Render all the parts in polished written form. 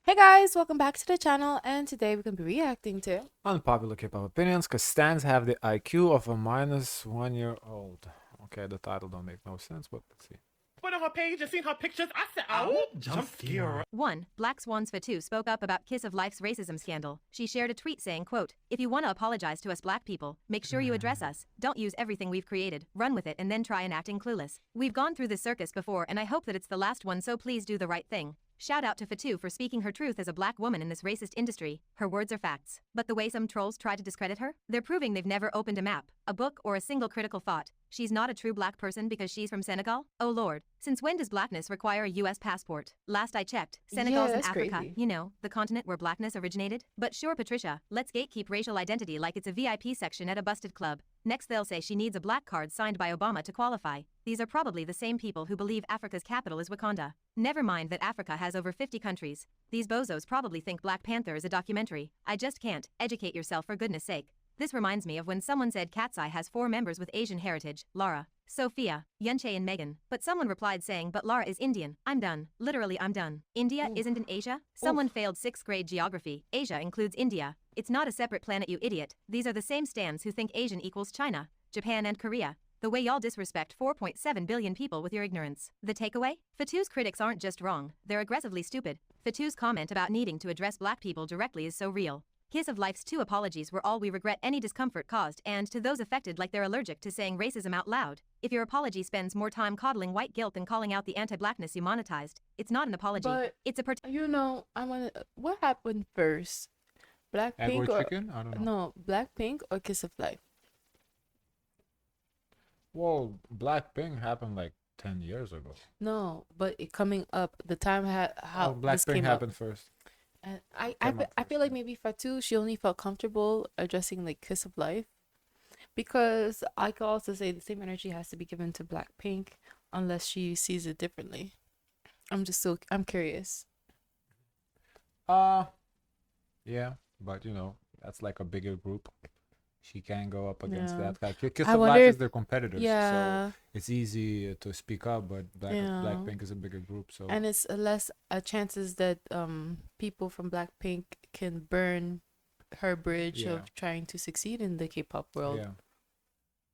Hey guys, welcome back to the channel, and today we're going to be reacting to Unpopular K-pop opinions, because stans have the IQ of a -1-year-old. Okay, the title don't make no sense, but let's see. Went on her page and seen her pictures. I said, "Oh, jump scare." 1. Black Swan's Fatu spoke up about Kiss of Life's racism scandal. She shared a tweet saying, quote, "If you want to apologize to us black people, make sure you address us. Don't use everything we've created, run with it and then try and acting clueless. We've gone through this circus before and I hope that it's the last one, so please do the right thing." Shout out to Fatu for speaking her truth as a black woman in this racist industry. Her words are facts. But the way some trolls try to discredit her, they're proving they've never opened a map, a book, or a single critical thought. She's not a true black person because she's from Senegal? Oh lord, since when does blackness require a US passport? Last I checked, Senegal's in that's Africa, crazy. you know, the continent where blackness originated. But sure Patricia, let's gatekeep racial identity like it's a VIP section at a busted club. Next they'll say she needs a black card signed by Obama to qualify. These are probably the same people who believe Africa's capital is Wakanda. Never mind that Africa has over 50 countries. These bozos probably think Black Panther is a documentary. I just can't. Educate yourself for goodness sake. This reminds me of when someone said Cat's Eye has 4 members with Asian heritage, Lara, Sophia, Yunche and Megan. But someone replied saying, but Lara is Indian. I'm done. Literally I'm done. India isn't in Asia? Someone failed 6th grade geography. Asia includes India. It's not a separate planet, you idiot. These are the same stands who think Asian equals China, Japan and Korea. The way y'all disrespect 4.7 billion people with your ignorance. The takeaway? Fatu's critics aren't just wrong, they're aggressively stupid. Fatu's comment about needing to address black people directly is so real. Kiss of Life's 2 apologies were all we regret any discomfort caused, and to those affected like they're allergic to saying racism out loud. If your apology spends more time coddling white guilt than calling out the anti-blackness you monetized, it's not an apology. But it's a I want to. What happened first? Egg or Blackpink or chicken? I don't know. no? Blackpink or Kiss of Life? Well, Blackpink happened like 10 years ago. No, but it coming up, the time how this Blackpink came happened up. first. And Came up I feel first, like maybe Fatu, she only felt comfortable addressing like Kiss of Life, because I could also say the same energy has to be given to Blackpink unless she sees it differently. I'm curious. Yeah, but that's like a bigger group. She can't go up against Yeah. that guy. Kiss I of wonder Life if is their competitors, yeah, so it's easy to speak up, but yeah. Blackpink is a bigger group, so And it's less chances that people from Blackpink can burn her bridge yeah, of trying to succeed in the K-pop world. yeah.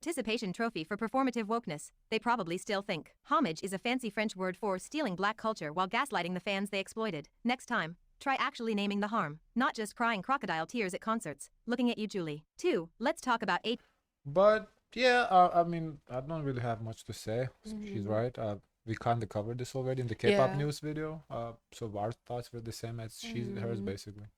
participation trophy for performative wokeness. They probably still think homage is a fancy French word for stealing black culture while gaslighting the fans they exploited. Next time, try actually naming the harm, not just crying crocodile tears at concerts. Looking at you, Julie. 2. Let's talk about 8. But yeah, I mean, I don't really have much to say. She's right. We kind of covered this already in the K-pop Yeah. news video. So our thoughts were the same as hers, basically.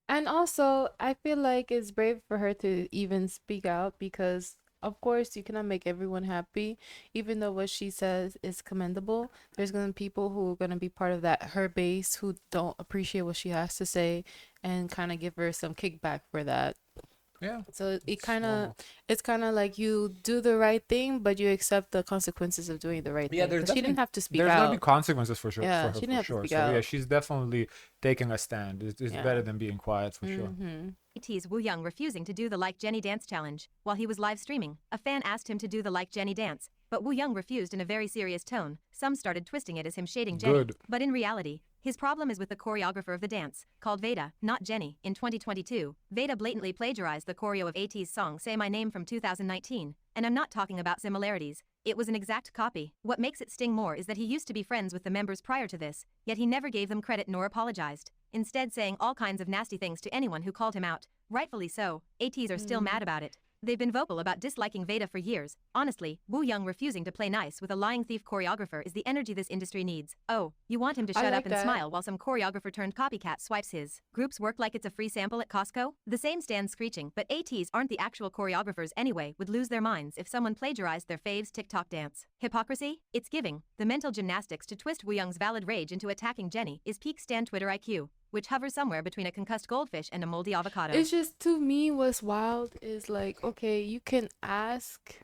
And also, I feel like it's brave for her to even speak out, because of course you cannot make everyone happy. Even though what she says is commendable, there's gonna be people who are gonna be part of that her base who don't appreciate what she has to say and kind of give her some kickback for that. Yeah, So it it's kind of normal. it's kind of like you do the right thing, but you accept the consequences of doing the right Yeah, thing. there's But she didn't definitely have to speak there's gonna be out. consequences for sure Yeah, for her she didn't for have to sure. speak So yeah, out. she's definitely taking a stand. It's Yeah. better than being quiet for sure. Mm-hmm. Tease Wooyoung refusing to do the Like Jenny dance challenge. While he was live streaming, a fan asked him to do the Like Jenny dance, but Wooyoung refused in a very serious tone. Some started twisting it as him shading Jenny. Good. But in reality, his problem is with the choreographer of the dance, called Veda, not Jenny. In 2022, Veda blatantly plagiarized the choreo of AT's song Say My Name from 2019, and I'm not talking about similarities. It was an exact copy. What makes it sting more is that he used to be friends with the members prior to this, yet he never gave them credit nor apologized, instead saying all kinds of nasty things to anyone who called him out. Rightfully so, ATs are still mad about it. They've been vocal about disliking Veda for years. Honestly, Wooyoung refusing to play nice with a lying thief choreographer is the energy this industry needs. Oh, you want him to I shut like up and that. smile while some choreographer turned copycat swipes his groups work like it's a free sample at Costco? The same stands screeching, but ATs aren't the actual choreographers anyway, would lose their minds if someone plagiarized their fave's TikTok dance. Hypocrisy? It's giving. The mental gymnastics to twist Wooyoung's valid rage into attacking Jenny is peak stan Twitter IQ, which hovers somewhere between a concussed goldfish and a moldy avocado. It's just, to me, what's wild is like, okay, you can ask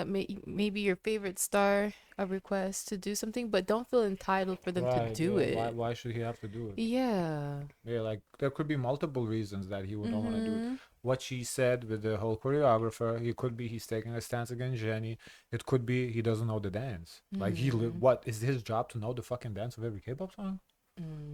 maybe your favorite star a request to do something, but don't feel entitled for them to Right. do Yeah. it. Why should he have to do it? Yeah. Yeah, like there could be multiple reasons that he would not want to do it. Mm-hmm. What she said with the whole choreographer, he could be he's taking a stance against Jenny. It could be he doesn't know the dance. Like Mm-hmm. what is his job to know the fucking dance of every K-pop song?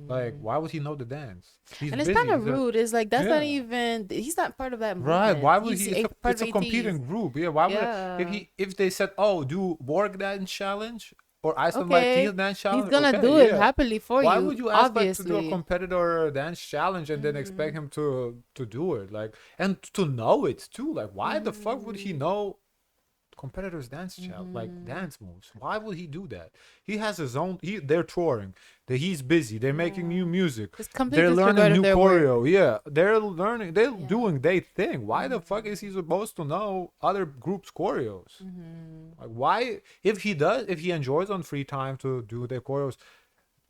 Like, why would he know the dance? He's And it's busy. kind of He's a rude. It's like that's not yeah. even. He's not part of that Right. movement. Why would He's he? a part It's of a ATs. competing group. Yeah. Why would Yeah. if they said, oh, do work dance challenge or Iceland White Okay. Teal dance He's challenge? gonna Okay, do it yeah. happily for Why you, would you ask like to do a obviously. competitor dance challenge and then expect him to do it? Like and to know it too. Like why the fuck would he know competitors dance moves? Why would he do that? He has his own they're touring, he's busy, they're making new music, It's complete they're learning disregard of new their work. choreo. Yeah, they're learning, they're Yeah. doing their thing. Why the fuck is he supposed to know other groups choreos? Like why, if he enjoys on free time to do their choreos,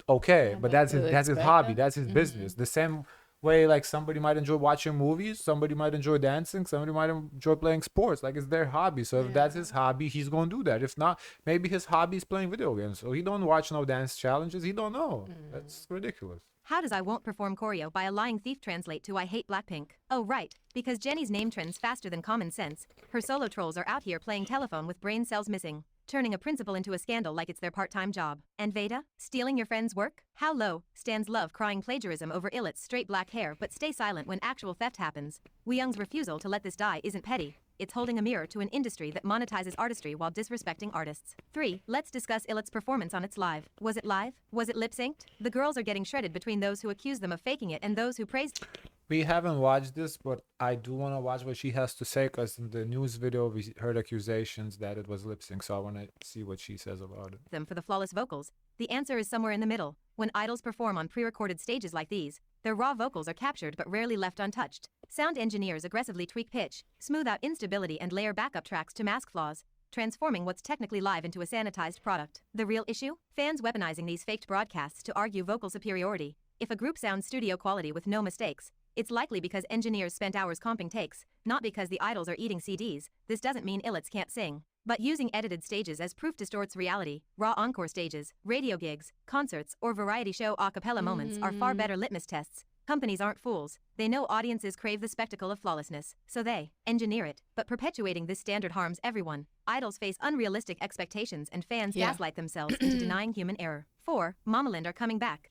okay, Yeah, but but to that's his expect hobby, them. that's his business. The same way like somebody might enjoy watching movies, somebody might enjoy dancing, somebody might enjoy playing sports. Like it's their hobby. So if that's his hobby, he's gonna do that. If not, maybe his hobby is playing video games. So he don't watch no dance challenges. He don't know. That's ridiculous. How does I won't perform choreo by a lying thief translate to I hate Blackpink? Oh right, because Jenny's name trends faster than common sense. Her solo trolls are out here playing telephone with brain cells missing, turning a principal into a scandal like it's their part-time job. And Veda, stealing your friend's work? How low? Stands love crying plagiarism over Illet's straight black hair but stay silent when actual theft happens. Wooyoung's refusal to let this die isn't petty. It's holding a mirror to an industry that monetizes artistry while disrespecting artists. 3. Let's discuss Illet's performance on its live. Was it live? Was it lip-synced? The girls are getting shredded between those who accuse them of faking it and those who praised We haven't watched this, but I do want to watch what she has to say because in the news video we heard accusations that it was lip sync. So I want to see what she says about it. them for the flawless vocals. The answer is somewhere in the middle. When idols perform on pre-recorded stages like these, their raw vocals are captured but rarely left untouched. Sound engineers aggressively tweak pitch, smooth out instability and layer backup tracks to mask flaws, transforming what's technically live into a sanitized product. The real issue? Fans weaponizing these faked broadcasts to argue vocal superiority. If a group sounds studio quality with no mistakes, it's likely because engineers spent hours comping takes, not because the idols are eating CDs. This doesn't mean Illets can't sing. But using edited stages as proof distorts reality. Raw encore stages, radio gigs, concerts, or variety show a cappella moments are far better litmus tests. Companies aren't fools. They know audiences crave the spectacle of flawlessness, so they engineer it. But perpetuating this standard harms everyone. Idols face unrealistic expectations and fans gaslight themselves into denying human error. 4. Momoland are coming back.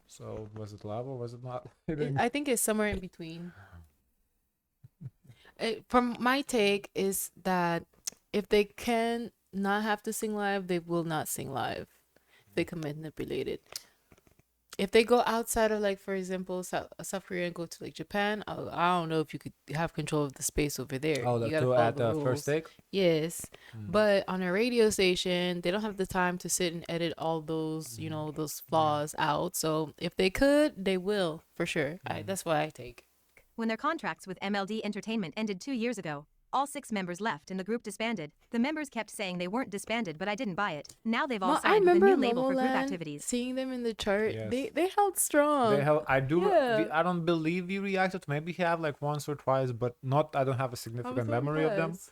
So was it love or was it not? I think it's somewhere in between. From my take is that if they can not have to sing live, they will not sing live. They can manipulate it. If they go outside of, like, for example, South Korea and go to like Japan, I don't know if you could have control of the space over there. Oh, You the gotta two follow at the the first rules. take. Yes, but on a radio station, they don't have the time to sit and edit all those, those flaws out. So if they could, they will for sure. That's what I take. When their contracts with MLD Entertainment ended 2 years ago, all 6 members left and the group disbanded. The members kept saying they weren't disbanded, but I didn't buy it. Now they've all I signed with a remember new label for group Momoland, activities. seeing them in the chart. Yes. They held strong. They have. I do. Yeah. I don't believe we reacted. Maybe have like once or twice, but not. I don't have a I was significant so memory of them. impressed.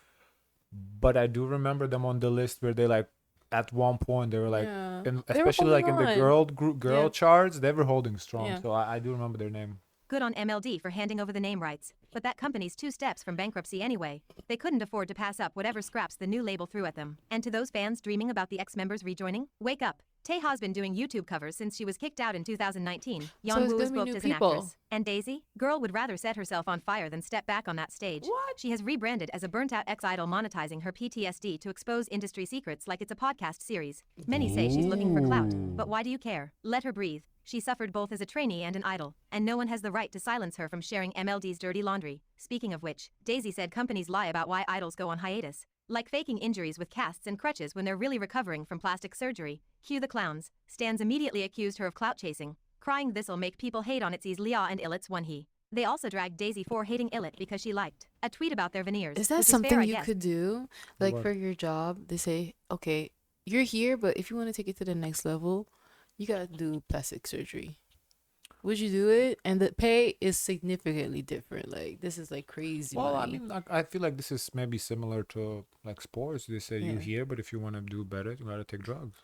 But I do remember them on the list where they like at one point they were like, Yeah. and They were especially like in the holding girl Yeah. charts, they were holding strong. Yeah. So I do remember their name. Good on MLD for handing over the name rights, but that company's 2 steps from bankruptcy anyway. They couldn't afford to pass up whatever scraps the new label threw at them. And to those fans dreaming about the ex-members rejoining, wake up. Taeha's been doing YouTube covers since she was kicked out in 2019. So Yeonwoo it's is gonna be booked new as an people. actress. And Daisy? Girl would rather set herself on fire than step back on that stage. What? She has rebranded as a burnt-out ex-idol monetizing her PTSD to expose industry secrets like it's a podcast series. Many say she's looking for clout, but why do you care? Let her breathe. She suffered both as a trainee and an idol, and no one has the right to silence her from sharing MLD's dirty laundry. Speaking of which, Daisy said companies lie about why idols go on hiatus, like faking injuries with casts and crutches when they're really recovering from plastic surgery. Cue the clowns. Stans immediately accused her of clout chasing, crying this'll make people hate on Itzy's Leah and Illet's one he. They also dragged Daisy for hating Illet because she liked a tweet about their veneers. Is that which something fair, I you guess. could do? Like What? for your job, they say, okay, you're here, but if you want to take it to the next level, you gotta do plastic surgery. Would you do it? And the pay is significantly different. Like this is like crazy Well, I money. mean, like, I feel like this is maybe similar to like sports. They say you Yeah. here, but if you want to do better, you gotta take drugs.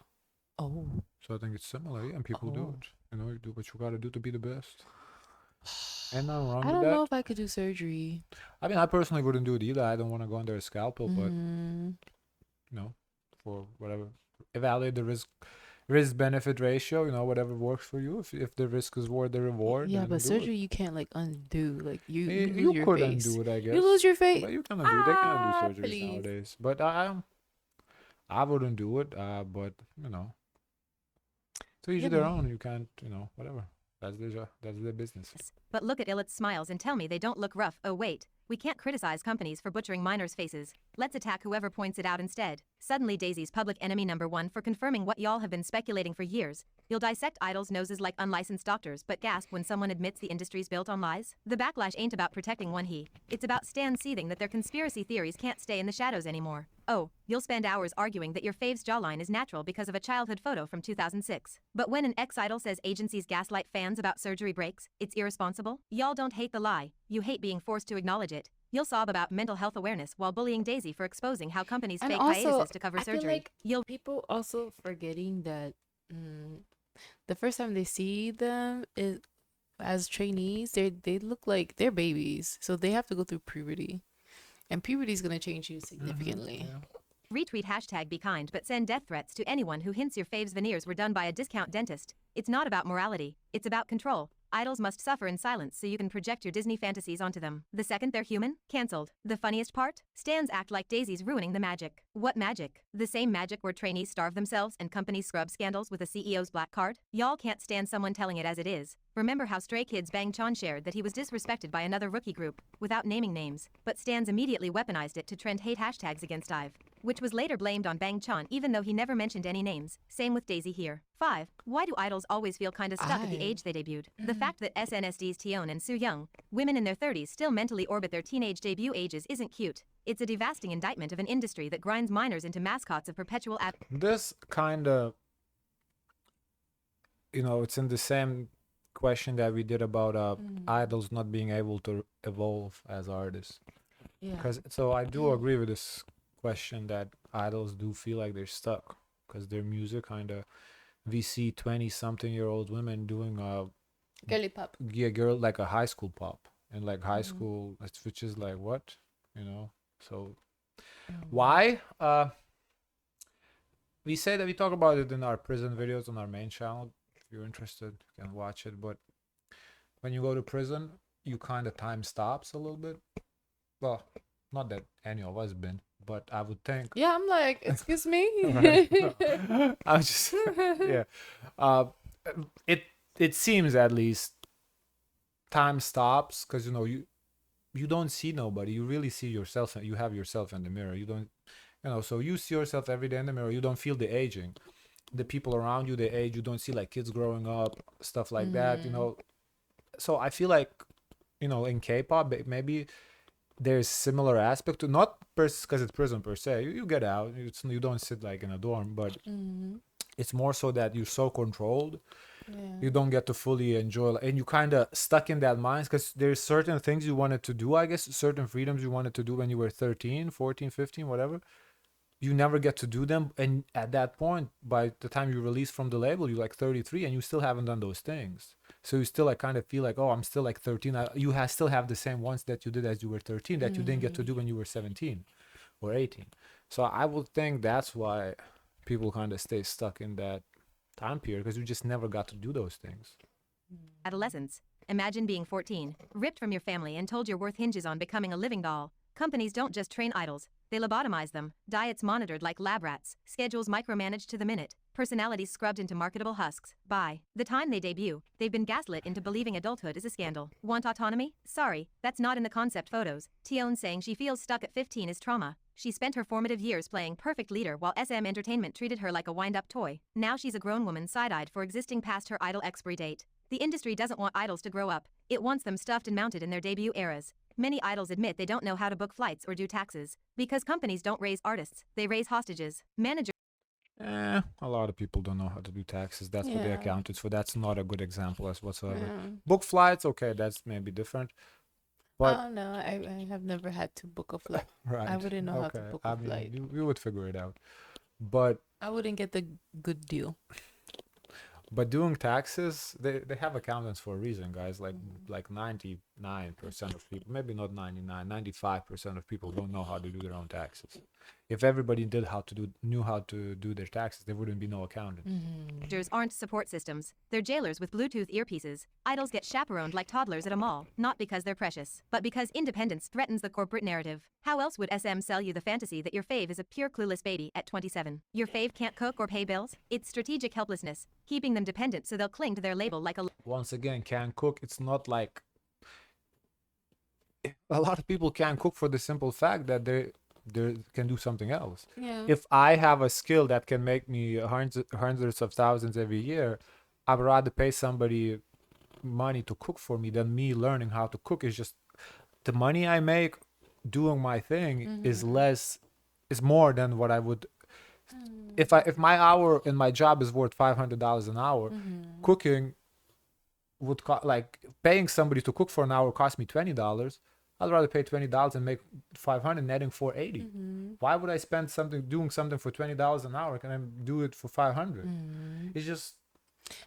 Oh, So I think it's similar, yeah, and people do Oh. it. You know, you do what you gotta do to be the best. Ain't nothing wrong I with don't that. know if I could do surgery. I mean, I personally wouldn't do it either. I don't want to go under a scalpel, but Mhm. you know, for whatever, evaluate the risk risk benefit ratio, whatever works for you. If the risk is worth the reward, Yeah, then but do it. surgery you can't like undo. Like you You lose your could face. undo it, I You lose guess, your face. but you can undo. They can undo Ah, surgeries please. nowadays. But I wouldn't do it. But to each Yeah, their man. own. You can't, whatever. That's their business. But look at Ilit's smiles and tell me they don't look rough. Oh wait, we can't criticize companies for butchering minors' faces. Let's attack whoever points it out instead. Suddenly Daisy's public enemy number one for confirming what y'all have been speculating for years. You'll dissect idols' noses like unlicensed doctors but gasp when someone admits the industry's built on lies? The backlash ain't about protecting one he. It's about Stan seething that their conspiracy theories can't stay in the shadows anymore. Oh, you'll spend hours arguing that your fave's jawline is natural because of a childhood photo from 2006. But when an ex-idol says agencies gaslight fans about surgery breaks, it's irresponsible? Y'all don't hate the lie. You hate being forced to acknowledge it. You'll sob about mental health awareness while bullying Daisy for exposing how companies And fake also, hiatuses to cover I feel surgery. like You'll people also forgetting that the first time they see them is as trainees, they look like they're babies, so they have to go through puberty, and puberty is gonna change you significantly. Yeah. retweet hashtag be kind but send death threats to anyone who hints your fave's veneers were done by a discount dentist. It's not about morality, it's about control. Idols must suffer in silence so you can project your Disney fantasies onto them. The second they're human, cancelled. The funniest part? Stans act like Daisy's ruining the magic. What magic? The same magic where trainees starve themselves and companies scrub scandals with a CEO's black card? Y'all can't stand someone telling it as it is. Remember how Stray Kids Bang Chan shared that he was disrespected by another rookie group, without naming names, but Stans immediately weaponized it to trend hate hashtags against IVE, which was later blamed on Bang Chan even though he never mentioned any names. Same with Daisy here. 5. Why do idols always feel kinda stuck at the age they debuted? The fact that SNSD Tion and Wooyoung, women in their 30s still mentally orbit their teenage debut ages isn't cute. It's a devastating indictment of an industry that grinds minors into mascots of perpetual This kind of, it's in the same question that we did about idols not being able to evolve as artists. Yeah. Because so I do agree with this question that idols do feel like they're stuck because their music kind of, we see 20-something-year-old women doing Girly pop. girl like a high school pop and like high school, which is like what, so why we say that we talk about it in our prison videos on our main channel. If you're interested, you can watch it. But when you go to prison, you kind of time stops a little bit. Well, not that any of us been, but I would think. Yeah, I'm like, excuse me. Right. No. I was just yeah. It seems at least time stops because you don't see nobody. You really see yourself. You have yourself in the mirror. You don't, so you see yourself every day in the mirror. You don't feel the aging. The people around you, they age. You don't see like kids growing up, stuff like that. So I feel like, in K-pop, maybe there's similar aspect to not because it's prison per se. You get out. You don't sit like in a dorm, but it's more so that you're so controlled. You don't get to fully enjoy, and you kind of stuck in that mind because there's certain things you wanted to do, I guess, certain freedoms you wanted to do when you were 13, 14, 15, whatever. You never get to do them, and at that point, by the time you release from the label, you're like 33 and you still haven't done those things. So you still like kind of feel like, oh, I'm still like 13. You still have the same ones that you did as you were 13 that you didn't get to do when you were 17 or 18. So I would think that's why people kind of stay stuck in that time period, because you just never got to do those things. adolescence. Imagine being 14, ripped from your family and told your worth hinges on becoming a living doll. Companies don't just train idols, they lobotomize them, diets monitored like lab rats, schedules micromanaged to the minute, personalities scrubbed into marketable husks. By the time they debut, they've been gaslit into believing adulthood is a scandal. Want autonomy? Sorry, that's not in the concept photos. Tion saying she feels stuck at 15 is trauma. She spent her formative years playing perfect leader while SM Entertainment treated her like a wind-up toy. Now she's a grown woman side-eyed for existing past her idol expiry date. The industry doesn't want idols to grow up. It wants them stuffed and mounted in their debut eras. Many idols admit they don't know how to book flights or do taxes. Because companies don't raise artists, they raise hostages. Managers A lot of people don't know how to do taxes. That's what they accounted for. That's not a good example as whatsoever. Book flights, okay, that's maybe different. But oh no, I have never had to book a flight. right, I wouldn't know how to book a flight. You would figure it out. But I wouldn't get the good deal. doing taxes, they have accountants for a reason, guys. Like 90, 99% of people, maybe not 99, 95% of people don't know how to do their own taxes. If everybody knew how to do their taxes, there wouldn't be no accountant. Actors aren't support systems. They're jailers with Bluetooth earpieces. Idols get chaperoned like toddlers at a mall, not because they're precious, but because independence threatens the corporate narrative. How else would SM sell you the fantasy that your fave is a pure clueless baby at 27? Your fave can't cook or pay bills? It's strategic helplessness, keeping them dependent so they'll cling to their label like a Once again, can cook. It's not like a lot of people can't cook for the simple fact that they can do something else. Yeah. If I have a skill that can make me hundreds of thousands every year, I'd rather pay somebody money to cook for me than me learning how to cook. Is just the money I make doing my thing is more than what I would if my hour in my job is worth $500 an hour. Cooking would like paying somebody to cook for an hour cost me $20. I'd rather pay $20 and make 500, netting 480. Why would I spend doing something for $20 an hour? Can I do it for 500? It's just,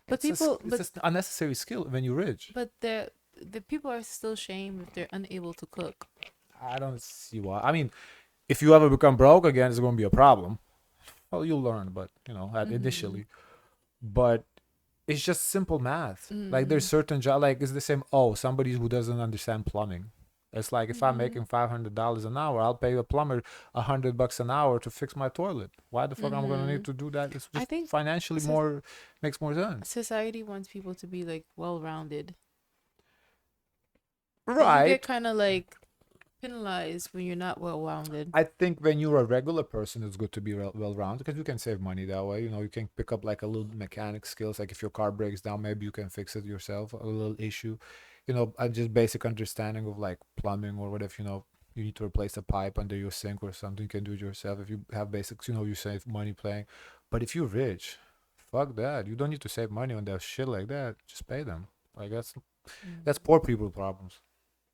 But it's just unnecessary skill when you're rich. But the people are still shamed if they're unable to cook. I don't see why. I mean, if you ever become broke again, it's going to be a problem. Well, you'll learn, but initially. But it's just simple math. Like there's certain job, like it's the same. Oh, somebody who doesn't understand plumbing. It's like if I'm making $500 an hour, I'll pay a plumber $100 an hour to fix my toilet. Why the fuck I'm gonna need to do that? It's I just think financially makes more sense. society wants people to be like well-rounded. You Right. get kind of like penalized when you're not well-rounded. I think when you're a regular person, it's good to be well-rounded because you can save money that way. You can pick up like a little mechanic skills. Like if your car breaks down, maybe you can fix it yourself. A little issue, just basic understanding of like plumbing or whatever. You need to replace a pipe under your sink or something. You can do it yourself. If you have basics, you save money playing. But if you're rich, fuck that. You don't need to save money on that shit like that. Just pay them. Like that's poor people problems.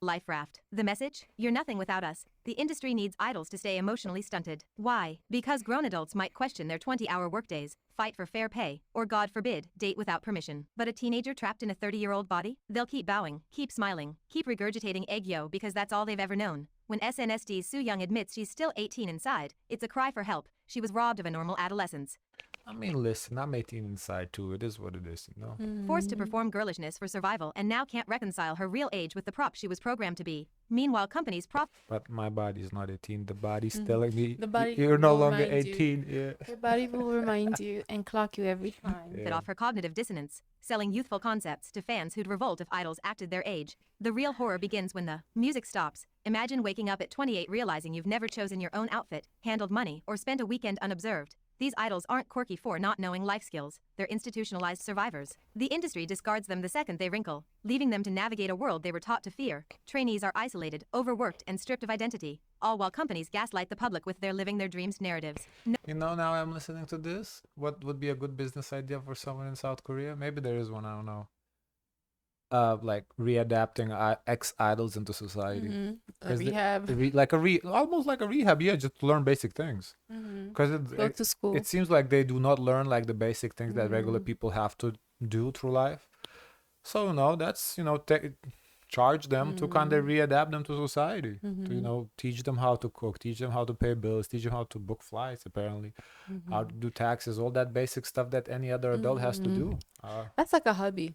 life raft. The message? You're nothing without us. The industry needs idols to stay emotionally stunted. Why? Because grown adults might question their 20-hour workdays, fight for fair pay, or God forbid, date without permission. But a teenager trapped in a 30-year-old body? They'll keep bowing, keep smiling, keep regurgitating egg yo because that's all they've ever known. When SNSD's Wooyoung admits she's still 18 inside, it's a cry for help. She was robbed of a normal adolescence. I mean, listen, I'm 18 inside too. It is what it is, Forced to perform girlishness for survival and now can't reconcile her real age with the prop she was programmed to be. Meanwhile, companies But my body's not 18. The body's telling me The body you're no will longer remind you. 18. Yeah. Your body will remind you and clock you every time. Fit off her cognitive dissonance, selling youthful concepts to fans who'd revolt if idols acted their age. The real horror begins when the music stops. Imagine waking up at 28 realizing you've never chosen your own outfit, handled money, or spent a weekend unobserved. These idols aren't quirky for not knowing life skills, they're institutionalized survivors. The industry discards them the second they wrinkle, leaving them to navigate a world they were taught to fear. Trainees are isolated, overworked, and stripped of identity, all while companies gaslight the public with their living their dreams narratives. Now I'm listening to this. What would be a good business idea for someone in South Korea? Maybe there is one, I don't know. Like readapting ex-idols into society. A rehab. Almost like a rehab, yeah, just to learn basic things. Because Go to school. it seems like they do not learn like the basic things that regular people have to do through life. So that's charge them to kind of readapt them to society. To teach them how to cook, teach them how to pay bills, teach them how to book flights, apparently, how to do taxes, all that basic stuff that any other adult has to do. That's like a hobby.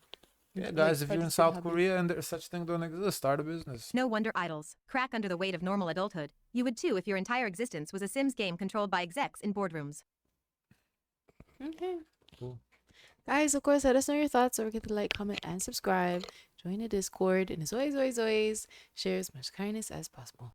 Yeah, Like, guys, if you're in practicing South hobby. Korea and there's such thing don't exist, start a business. No wonder idols crack under the weight of normal adulthood. You would too if your entire existence was a Sims game controlled by execs in boardrooms. Okay. Cool. Guys, of course, let us know your thoughts. Don't forget to like, comment, and subscribe. Join the Discord. And as always, share as much kindness as possible.